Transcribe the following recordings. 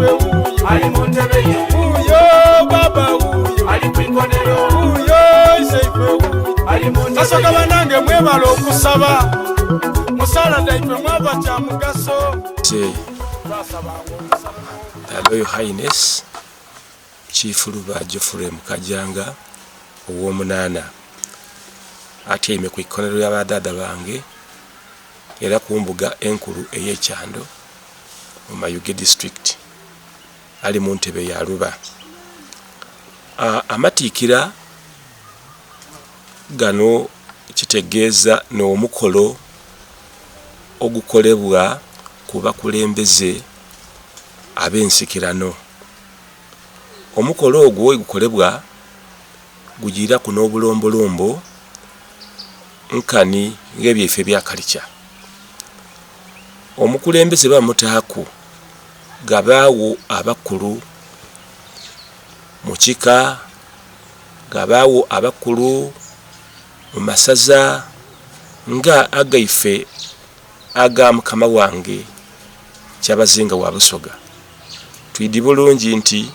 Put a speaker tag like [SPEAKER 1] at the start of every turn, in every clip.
[SPEAKER 1] isaife
[SPEAKER 2] ali mu ntebe ye
[SPEAKER 1] uyo baba uyo
[SPEAKER 2] ali ku ikonero
[SPEAKER 1] uyo isaife
[SPEAKER 2] ali mu ntebe
[SPEAKER 1] kasoka banange mwebala okusaba musala daife mwava kya mugaso.
[SPEAKER 3] Royal Highness Chief Lubajjo Frame Kajanga ow'omunaana atyaime ku ikonero y'abadada bange era ku mbuga enkulu ey'ekyando mu Mayuge District ali mu ntebe ya Luba. Amatiikira gano kitegeeza n'omukolo ogukolebwa ku bakulembeze ab'ensikirano. Omukolo ogwo gukolebwa gugira kuno obulombolombo nkani ng'ebyefe bya kalicha. Omukulembeze bamutaaku gabaawo abakulu mu kika, gabaawo abakulu mu masaza nga agaife aga mukama wange Kyabazinga wa Busoga. Twidi bulungi nti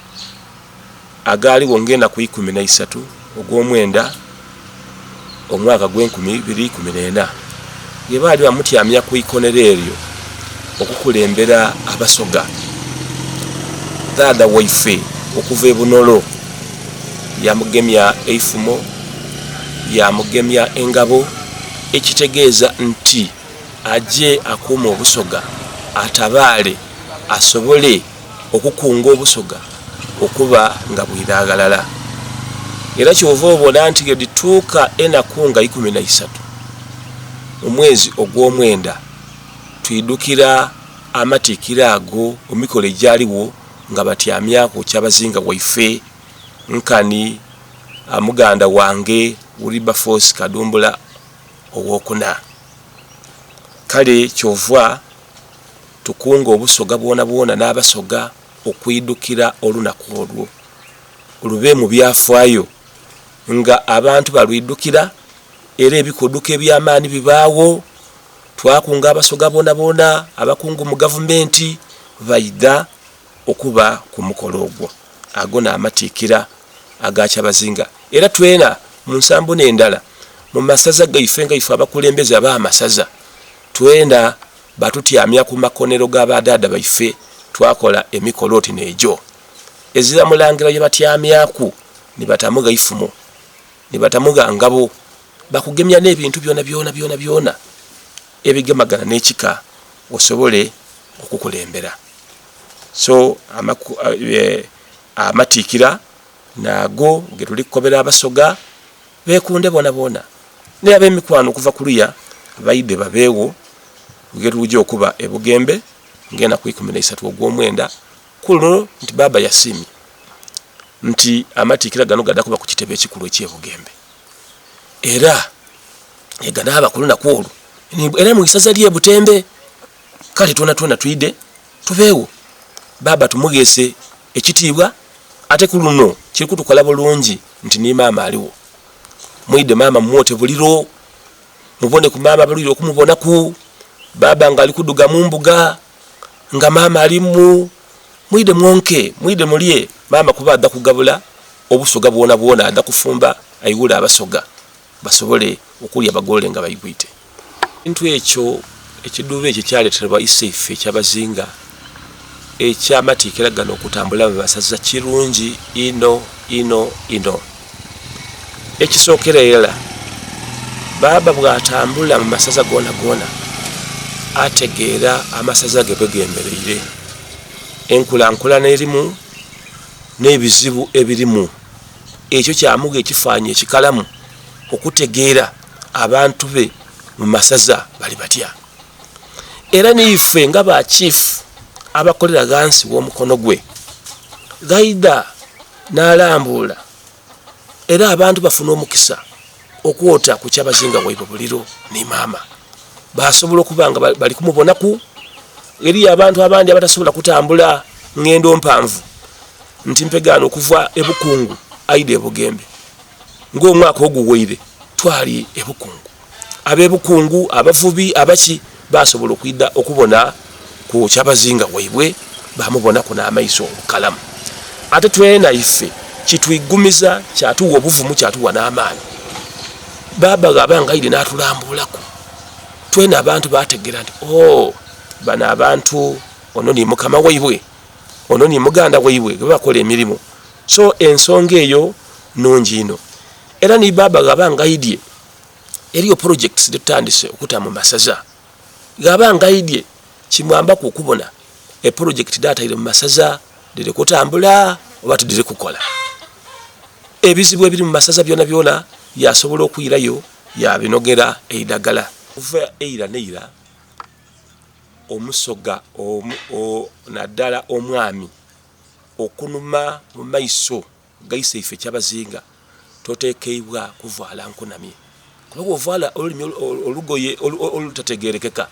[SPEAKER 3] agaaliwo ngenda ku 13 ogw'omwenda omwaka gw'2014 ge baali bamutyamya ku ikonero eryo okukulembera Abasoga. Dada waife okuva ebunolo yamugemya eifumo yamugemya engabo ekitegeeza nti aje akuuma Obusoga atabaale asobole okukunga Obusoga okuba nga bwiraagalala. Era kyova obona nti gedituuka enakunga 13 mu mwezi ogw'omwenda twidukira amatiikira ago mu mikolo egyaliwo nga batyamyako Kyabazinga waife nkani muganda wange Wilberforce Kadumbula owokuna. Kale kyova tukunga Obusoga bwona bwona n'Abasoga okwidukira olunaku olwo olube mu byafaayo nga abantu balwidukira era ebikuduka eby'amaani bibaawo. Twakunga Abasoga bona bona abakungu mu gavumenti baida okuba ku mukolo ogwo. Ago n'amatiikira aga Kyabazinga. Era twena mu nsambu n'endala mu masaza gaife nga ife abakulembeze ab'amasaza twena batutyamya ku makonero g'abadada baife twakola emikolo oti nejo ezira mulangira ye batyamyaku ni batamuga ifumo ni batamuga ngabo bakugemya n'ebintu byona ebigemagana n'ekika osobole okukulembera. So amatiikira nago getuli kukobera Abasoga bekunde bona ne ab'emikwano okuva kuluya baide babeewo getuje okuba ebugembe ngenda ku 13 ogw'omwenda kuno nti baba yasimi nti amatiikira gano gadakuba ku kitebe ekikulu eky'ebugembe era egana abakulu nakwolu era mu isaza lye Butembe. Kale twona twide tubeewo baba tumugese ekitiibwa ate kuluno kiri kutukola bulungi nti ni maama aliwo mwide maama mwote buliro mubone ku maama buliro okumubona ku baba nga alikuduga mu mbuga nga maama alimu mwide mwonke mwide mulye maama kuba adda kugabula Obusoga bwona adda kufumba ayiwula Abasoga basobole okulya bagole nga bayigwite. Into ekyo ekiduube ekyo kyaleetebwa isaife Kyabazinga ekyamatiikira gano okutambula mu basaza kirungi ino. Ekisookera era baba bw'atambula mu masaza gona ategeera amasaza ge begemereire enkulankulana erimu n'ebizibu ebirimu. Ekyo kyamuga ekifaanyi ekikalamu okutegeera abantu be mu masaza bali batya. Era niife nga ba chief abakolera gansi w'omukono gwe gaida n'alambula era abantu bafuna omukisa okwota ku Kyabazinga waife buliro ni maama basobola okuba nga bali kumubonaku eri abantu abandi abatasobola kutambula ngendo mpanvu nti mpegano okuva ebukungu aide ebugembe ng'omwaka oguweire twali ebukungu ab'ebukungu abavubi abaki basobola okwida okubona ku Kyabazinga waibwe bamubonako n'amaiso obukalamu. Ate twena ife kitwigumiza kyatuwa obuvumu kyatuwa n'amaanyi. Baba gabangaire n'atulambulako. Twena abantu bategera nti bano abantu ono ni mukama waibwe, ono ni muganda waibwe bakola emirimu. So ensonga eyo nungi ino. Era ni baba gabangaidye eriyo projects ditandise okuta mu masaza. Gabangaidye kimwamba kukubona e project data ile mu masaza dire kutambula oba tudire kukola. Ebizibu ebiri mu masaza byona yasobola okuyirayo yabinogera eidagala. Kuva eira neira omusoga naddala omwami okunuma mu maiso gaise ife kyabazinga totekeibwa kuvaala nkunamye. Kuba ovaala olulimi olugoye olutategerekeka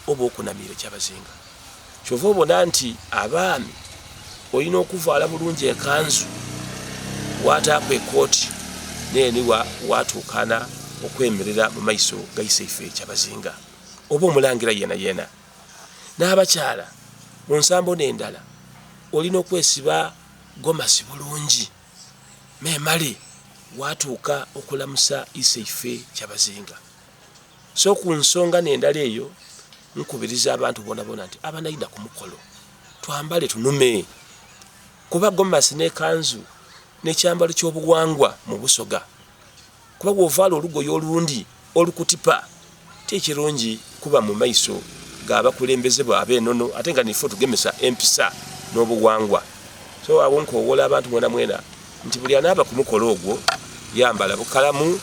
[SPEAKER 3] oba okunamire kyabazinga. Kyova obona nti abaami olina okuvaala bulungi ekanzu wataako ekooti neni watuukana okwemerera mu maiso gaise ife kyabazinga oba omulangira yena. N'abakyala mu nsambo n'endala olina okwesiba gomasi bulungi memale watuuka okulamusa ise ife kyabazinga. So ku nsonga n'endala eyo nkubiriza abantu bona nti abanaida ku mukolo twambale tunume. Kuba gomasi n'ekanzu n'ekyambalo ky'obuwangwa mu Busoga. Kuba bw'ovaala olugoye olundi olukutipa tekirungi kuba mu maiso g'abakulembeze ab'ennono ate nga nife tugemesa empisa n'obuwangwa. So awo nkoowola abantu mwena nti buli anaaba ku mukolo ogwo yambala bukalamu,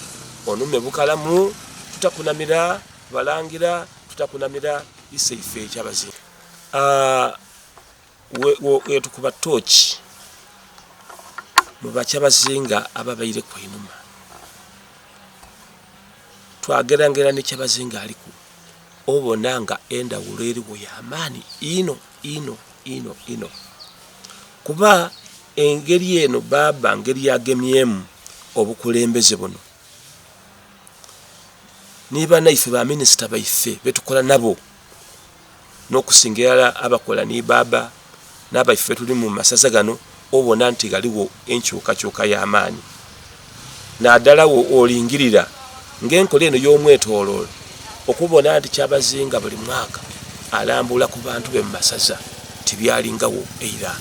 [SPEAKER 3] onume bukalamu, tutakunamira balangira, tutakunamira ise ife ekyabazinga. Wetukuba tochi mu bakyabazinga ababaire kwinuma. Twagerangera ne kyabazinga aliku obona nga endawulo eriwo y'amaani ino. Kuba engeri eno baba ngeri yagemyemu obukulembeze buno. Niba naife ba minisita baife betukola nabo n'okusingira abakola ni baba n'abaife tuli mu masaza gano obona nti galiwo enkyukakyuka y'amaani. Naddala olingirira ng'enkola eno y'omwetooloolo okubona nti kyabazinga buli mwaka alambula ku bantu be mu masaza tibyalingawo eira.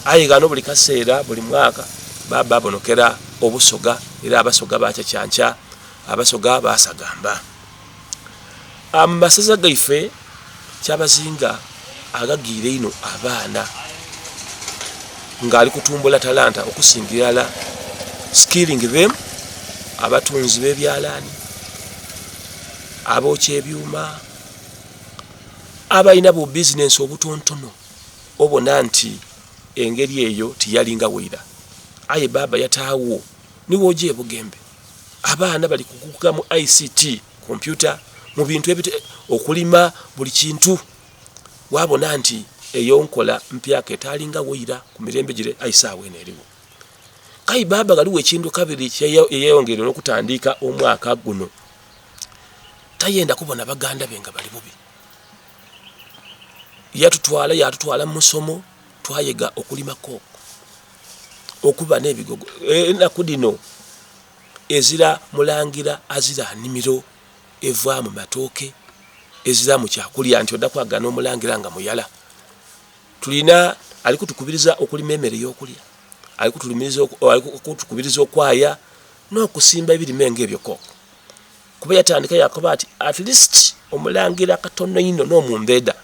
[SPEAKER 3] Aye gano buli kaseera buli mwaka baba abonokera Obusoga era Abasoga bakyakyanca, Abasoga basagamba. Amasaza gaife kyabazinga agagiire ino abaana ngali kutumbula talanta okusingira skilling them, abatunzi b'ebyalaani, abookya ebyuma, abalina bu business obutontono obona nti engeri eyo tiyalinga wira. Aye baba yataawo niwo je Bugembe abaana bali kukuka mu ICT computer mu bintu okulima buli kintu wabona nti eyo nkola mpyaka etalinga wira ku mirembe gire aisaawe n'eriwo. Kai baba galiwo ekintu kabiri yeyongera n'okutandika omwaka guno tayenda kubona baganda benga bali bubi. Yatutwala mu musomo twayega okulima koko okuba n'ebigogo enaku dino ezira mulangira azira nimiro eva mu matooke ezira mu kyakulya nti odda kwagana omulangira nga muyala. Tulina alikutukubiriza okulima emmere y'okulya, alikutukubiriza okwaya n'okusimba ebirime ng'ebyo koko. Kuba yatandika yakoba ati at least omulangira katono ino n'omumbeeda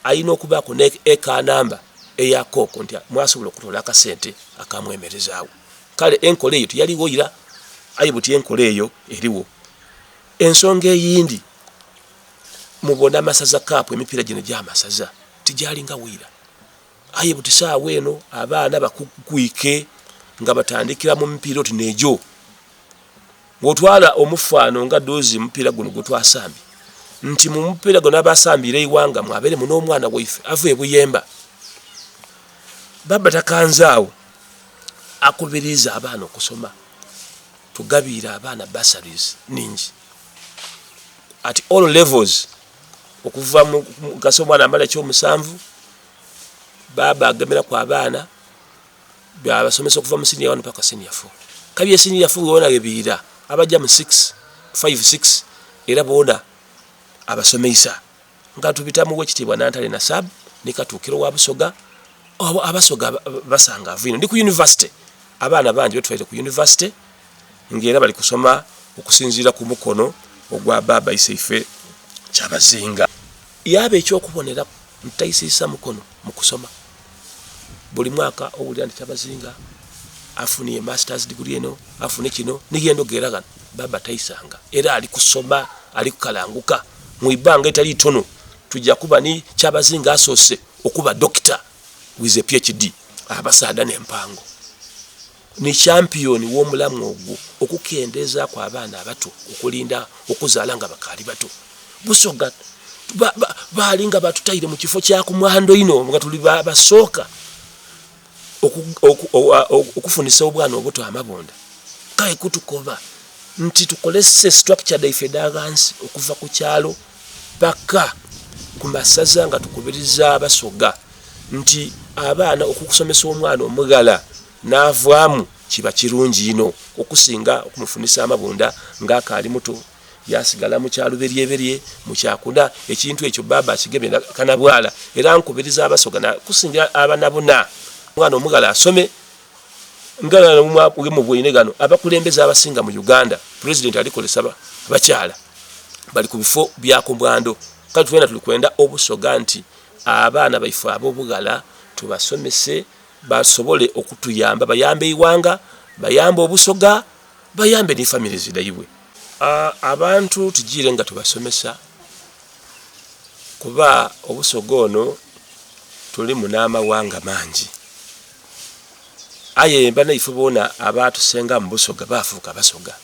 [SPEAKER 3] ayina okubaako n'eka namba eya koko nti mwasobola okutola akasente akamwemerezaawo. Kale enkola eyo tiyaliwo ira, aye buti enkola eyo eriwo. Ensonga eyindi mubona amasaza kaapu emipiira gino gy'amasaza tijalinga wira. Aye buti saawa eno abaana bakukwike nga batandikira mu mipiira oti nejo. Ng'otwala omufaano nga dozi mupiira guno gwe twasambi nti mu mupiira guno abasambira iwanga mwabere muno omwana waife ava e Buyemba. Baba takanzaawo akubiriza abaana okusoma, tugabiira abaana bursaries ningi at all levels okuva mu kasomwana amala ky'omusanvu baba agemera kwa abaana byabasomesa okuva mu senior 1 paka senior 4 kabye senior 4 wona gebira abajja mu 6 5 6 era bona abasomesa nga tubitamu wekitibwa Nantale na sab nikatuukiro wa Busoga abasoga basanga avino ndi ku university abaana bangi betwaite ku university ngera bali kusoma okusinzira ku mukono ogwa baba Isaife Kyabazinga yabe ekyokubonera ntayisisa mukono mu kusoma buli mwaka obulya ndi Kyabazinga afuniye masters degree eno afune kino nigendo geragan baba tayisanga era ali kusoma ali kukalanguka mu ibanga etali tono tujja kuba ni Kyabazinga asose okuba doctor with a PhD abasada n'empango ni champion w'omulamu ogwo okukendeza kwa abaana abato okulinda okuzaala nga bakali bato Busoga balinga batutaire mu kifo kya kumwando ino nga tuli basooka okufunisa obwana obuto amabonda kae kutukoba nti tukolese structure daifedagansi okuva ku kyalo paka ku masaza nga tukubiriza Abasoga nti abaana okukusomesa omwana omugala n'avaamu kiba kirungi ino okusinga okumufunisa amabonda ng'akaali muto yasigala mu kyalo beryeberye mu kyakuna ekintu ekyo baba akigebye kanabwala era nkubiriza Abasoga na kusinga abaana bonna omwana omugala asome ngala mu bwine gano abakulembeza abasinga mu Uganda president alikolesa bakyala bali ku bifo byakumbwando kati twena tulikwenda Obusoga nti abaana baifu ab'obugala tubasomese basobole okutuyamba bayambe iwanga bayambe Obusoga bayambe ni family zidaiwe abantu tujire nga tubasomesa kuba Obusoga ono tuli munama wanga manji aye mbana ifubona abatu senga mu Busoga bafuka Basoga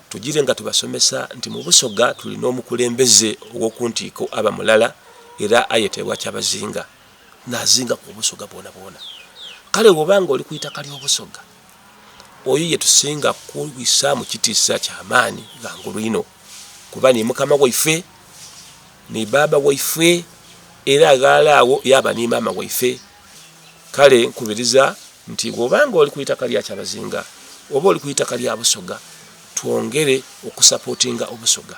[SPEAKER 3] tujire nga tubasomesa nti mu Busoga tuli n'omukulembeze ogwokuntiko aba mulala era ayetebwa Kyabazinga nazinga ku Busoga bona kale obanga oli kuyita kali Obusoga oyo yetusinga kuwisa mu kitisa kya amaani gangulu ino kuba ni mukama waife ni baba waife era agalaawo yaba ni mama waife kale nkubiriza nti obanga oli kuyita kali Kyabazinga oba oli kuyita kali Busoga tuongere okusupportinga Obusoga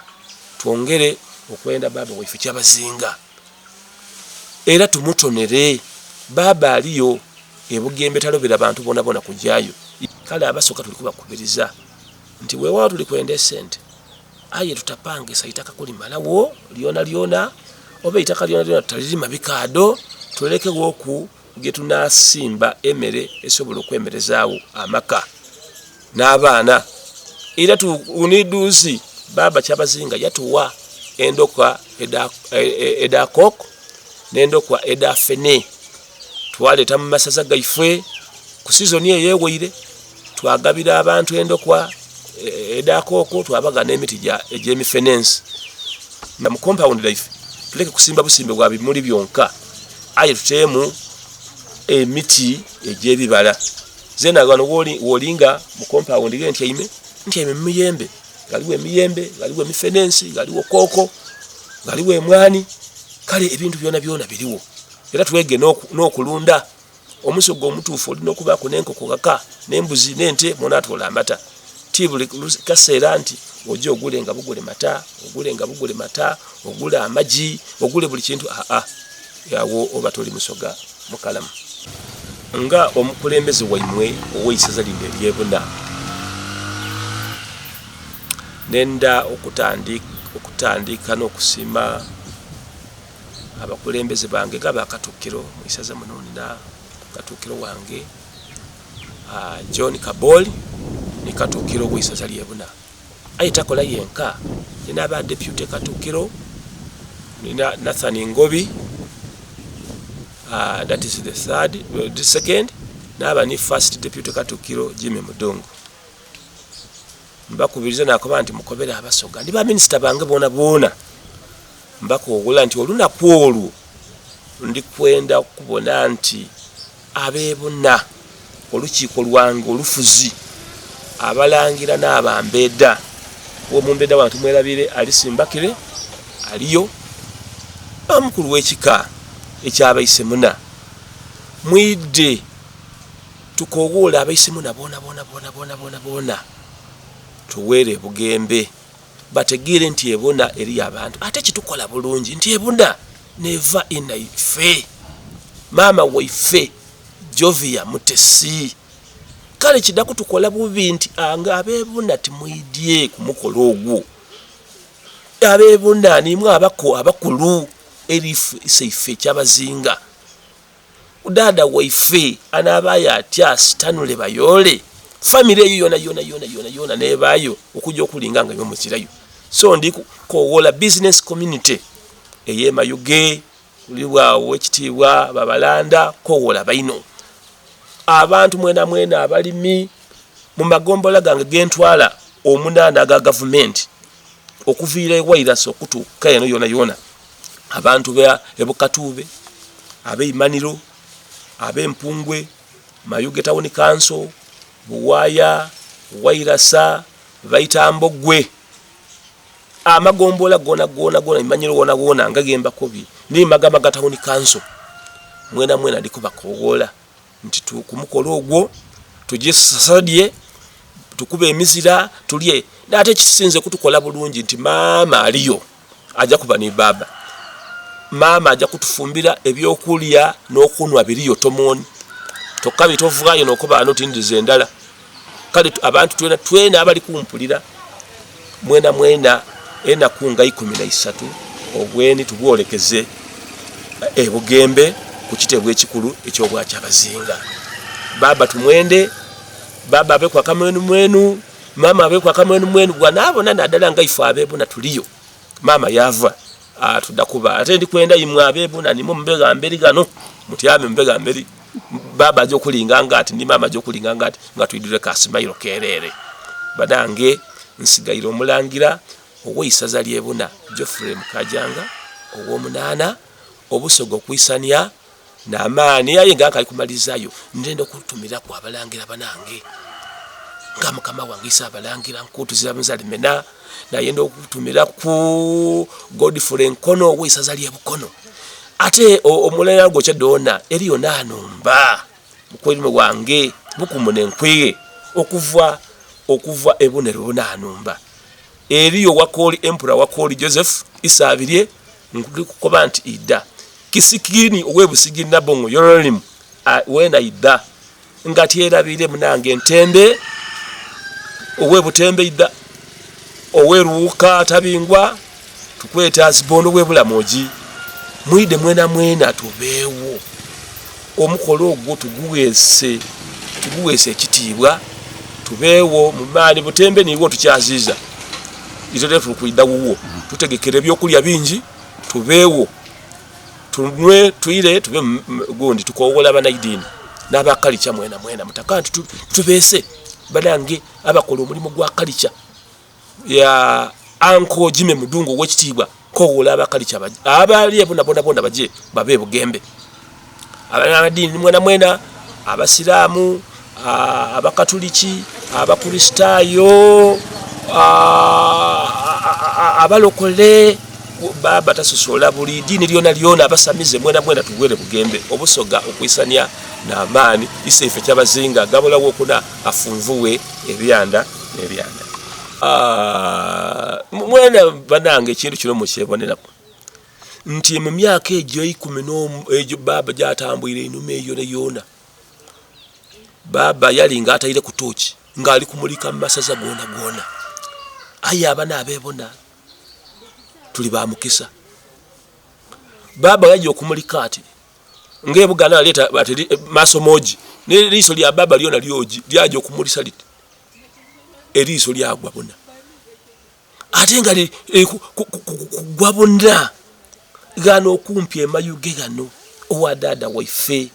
[SPEAKER 3] tuongere okwenda baba waife Kyabazinga era tumutonere baba aliyo ebugembe talobera abantu bona kujayo kale Abasoga tulikuba kubiriza nti wewa tulikwenda sente aye tutapange saitaka kuli malawo liona oba itaka liona talirima bikado tuleke woku getuna simba emere esobola okwemerezaawo amaka n'abaana era tu uniduzi baba Kyabazinga yatuwa endokwa edakok n'endokwa edafene twaleta mu masaza gaifwe ku season yeweire twagabira abantu endokwa edakoko twabaga n'emiti egy'emifenensi na mu compound life tuleke kusimba busimbe bwa bimuli byonka aye tutemu emiti egy'ebibala zena gano wolinga mu compound ntyaime miyembe galiwo emiyembe galiwo emifenensi galiwo koko galiwo emwani kale ebintu byona biriwo era twege n'okulunda Omusoga omutuufu olina okubaako n'enkoko kaka n'embuzi n'ente monatola amata tibuli kaseera nti ojja ogule nga bugule mata ogule amagi ogule buli kintu yawo oba toli Musoga mukalamu nga omukulembeze waimwe oweisaza lino eryebuna nenda okutandika n'okusima abakulembeze bange gaba Katuukiro mu isaza munoni na Katuukiro wange John Kaboli ni Katuukiro bwisaza lyebuna aye takola yenka nina aba deputy Katuukiro nina Nathan Ngobi that is the second naba ni first deputy Katuukiro Jimmy Mudongo mbakubiriza nakoba nti mukobera Abasoga ndi ba minister bange bona mbakogula nti olunaku olwo ndi kwenda kubona nti abebona olukiiko lwange olufuzi abalangira n'abambeda omumbeda wantu mwerabire alisimbakire aliyo omukulu w'ekika ekyabayise muna mwide tukowola abaisimu bona tuwere Bugembe bategere nti ebona eri abantu ate kitukola bulungi nti ebona neva ina ife mama waife Jovia Mutesi kale kidaku tukola bubi nti anga abebona timwidye kumukola ogwo abebona nimwe abakulu erifu iseife kyabazinga udada waife anabaya atya sitanule bayole family eyo yona nebayo okujja okulinga nga yomukirayo so ndi kowola business community eyema yuge kuliwa wekitibwa babalanda kowola baino abantu mwena abalimi mu magombola gange gentwala omunana aga government okuviira ewairasi okutuuka eno yona abantu be ebukatube abeimaniro abempungwe Mayuge Town Council Buwaya Wairasa Vaitambogwe amagombola gona imanyiro wona ngagemba kobi ni magama Town Council mwena ndikuba kowola nti tukumukola ogwo tugisasadye tukube emizira tulye date kisinze kutukola bulungi nti mama aliyo aja kuba ni baba mama aja kutufumbira ebyokulya n'okunwa biriyo tomoni tokabi tovugayo nokuba anotindize endala kale abantu twena abali kumpulira mwena ena kunga 13 obweni tubwolekeze Bugembe kukitebwe ekikulu ekyobwacha abazinga baba tumwende baba abe kwa kamwenu mama abe kwa kamwenu gwanabo nadala ngaifu abebo natuliyo mama yava tudakuba ate ndi kwenda imwe abebo na nimwe mbega mberi gano mutyame mbega mberi baba ajo kulinga ngati ni mama ajo kulinga ngati ngatwidire kasimairo kerere badange nsigairo mulangira oweyisaza lyebuna Geoffrey Mukajanga owomunana obusogo kwisania na amani yaye ngaka alikumalizayo ndendo kutumira kwa abalangira banange ngama kama wangisa abalangira nkutu zirabanzali mena na yendo kutumira ku Godfrey Nkono oweyisaza lyebukono ate omulaya gocha dona eriyo nanumba mukwelimo wange bukumune nkwege okuva ebonero nanumba eriyo wakoli emperor wakoli Joseph isabirye nkukukoba nti ida kisikini owebusigiri nabongo yorolim wena ida ngati erabire munange ntembe owebutembe ida oweruka tabingwa tukweta asibondo webulamoji mwide mwena tubewo omukolo ogwo tuguwese ekitibwa tubewo mumani butembe niwo tukyaziza izo letu kuida wuwo tutegekere byokulya bingi tubewo tunwe tuire tube gondi tukowola banaidini n'abakalicha mwena mutakanti tubese badange abakola omulimu gwa kalicha ya anko Jime Mudungu wekitibwa kowola abakalicha abali bona baje babe Bugembe abanadini mwena abasiramu abakatoliki abakristayo abalokole baba tasosola buli dini lyona abasamize mwena tuwere Bugembe obusoga okwisania na amani iseife kyabazinga gabola wokuna afunvuwe ebyanda mwena banange ekintu kino mukyeboneraku nti mu myaka egyo 10 egyo baba gyatambwire inume yona baba yalinga atayire ku tochi ngali kumulika mu masaza gona aya abana abebona tuli ba mukisa baba yaje okumulika ati ngebugana leta batiri maso moji ne liso lya baba liona lyoji lyaje okumulisa liti eriso lyagwa bona ate ngali gwabona gano okumpye Mayuge gano owa dada waife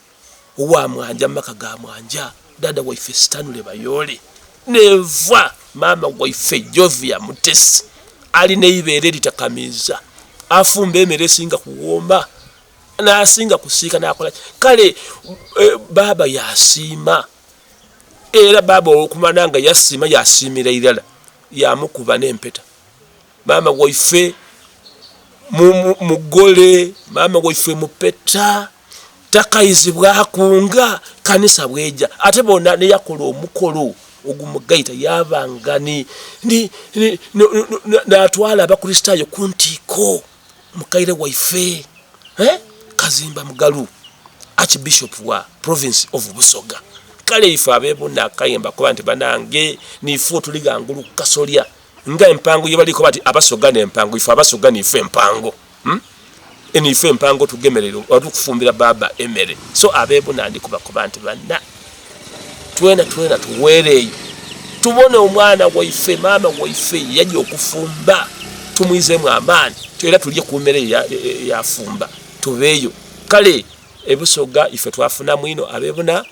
[SPEAKER 3] owa mwanja maka ga mwanja dada waife sitanule bayole neva mama waife Jovia Mutesi ali neibere litakamiza afumbe emere singa kuwomba na asinga kusika nakola kale baba yasima era baba okumananga yasimira irala yamukuba n'empeta mama waife mugole mama waife mupeta takayizibwa kunga kanisa bweja ate bona ne yakola omukolo ogumugaita yabangani natwala abakristaayo kuntiko mukaire waife Kazimba Mugalu Archbishop wa province of Busoga kale ife abebona akayemba kuba nti banange nifu tuligangulu kasolya nga empango yebaliko bati abasoga n'empango ife abasoga nife empango enife empango tugemerero okufumbira baba emere so abebona ndi kuba nti banna twena tuwereyo tubone omwana waife mama waife yaje okufumba tumwizemu amaani era tulye ku mmere yafumba tubeeyo kale ebusoga ife twafuna mwino abebona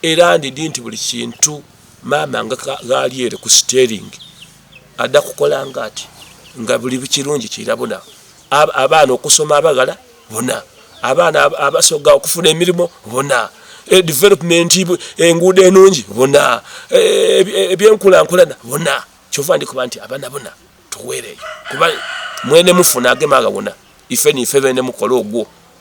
[SPEAKER 3] era ndinti buli kintu mama nga galiere ku steering adda kukola ngati nga buli bikirungi kirabona abaana okusoma abagala bona abaana abasoga okufuna emirimu bona development enguudo enungi bona ebyenkulankulana bona kyova ndi kuba nti abaana bona tuweereyo kuba mwene mufuna agema agawona ife nife bene mukola ogwo